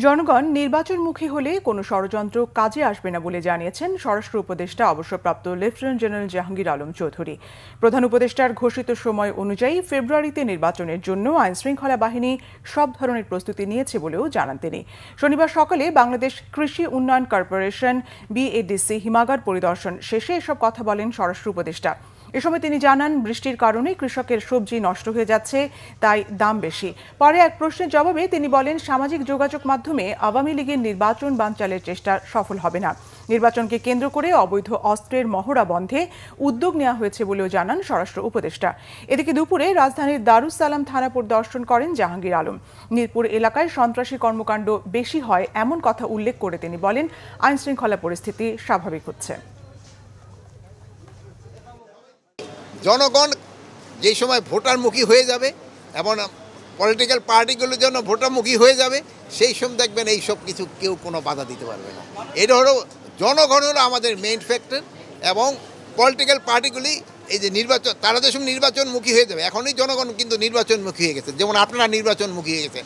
জনগণ নির্বাচনমুখী হলে কোনো ষড়যন্ত্র কাজে আসবে না বলে জানিয়েছেন স্বরাষ্ট্র উপদেষ্টা অবসরপ্রাপ্ত লেফটেন্যান্ট জেনারেল জাহাঙ্গীর আলম চৌধুরী। প্রধান উপদেষ্টার ঘোষিত সময় অনুযায়ী ফেব্রুয়ারিতে নির্বাচনের জন্য আইনশৃঙ্খলা বাহিনী সব ধরনের প্রস্তুতি নিয়েছে বলেও জানান তিনি। শনিবার সকালে বাংলাদেশ কৃষি উন্নয়ন কর্পোরেশন BADC হিমাগার পরিদর্শন শেষে এসব কথা বলেন স্বরাষ্ট্র উপদেষ্টা। এ সময় তিনি জানান, বৃষ্টির কারণে কৃষকের সবজি নষ্ট হয়ে যাচ্ছে, তাই দাম বেশি। পরে এক প্রশ্নের জবাবে তিনি বলেন, সামাজিক যোগাযোগ মাধ্যমে আওয়ামী লীগের নির্বাচন বানচালের চেষ্টা সফল হবে না। নির্বাচনকে কেন্দ্র করে অবৈধ অস্ত্রের মহড়া বন্ধে উদ্যোগ নেওয়া হয়েছে বলেও জানান স্বরাষ্ট্র উপদেষ্টা। এদিকে দুপুরে রাজধানীর দারুস সালাম থানা পরিদর্শন করেন জাহাঙ্গীর আলম। মিরপুর এলাকায় সন্ত্রাসী কর্মকাণ্ড বেশি হয় এমন কথা উল্লেখ করে তিনি বলেন, আইনশৃঙ্খলা পরিস্থিতি স্বাভাবিক হচ্ছে। জনগণ যেই সময় ভোটারমুখী হয়ে যাবে এবং পলিটিক্যাল পার্টিগুলোর জন্য ভোটারমুখী হয়ে যাবে, সেই সময় দেখবেন এই সব কিছু কেউ কোনো বাধা দিতে পারবে না। এটা হলো জনগণ হলো আমাদের মেইন ফ্যাক্টর, এবং পলিটিক্যাল পার্টিগুলি এই যে নির্বাচন, তারা যে সময় নির্বাচনমুখী হয়ে যাবে, এখনই জনগণ কিন্তু নির্বাচনমুখী হয়ে গেছে, যেমন আপনারা নির্বাচনমুখী হয়ে গেছে।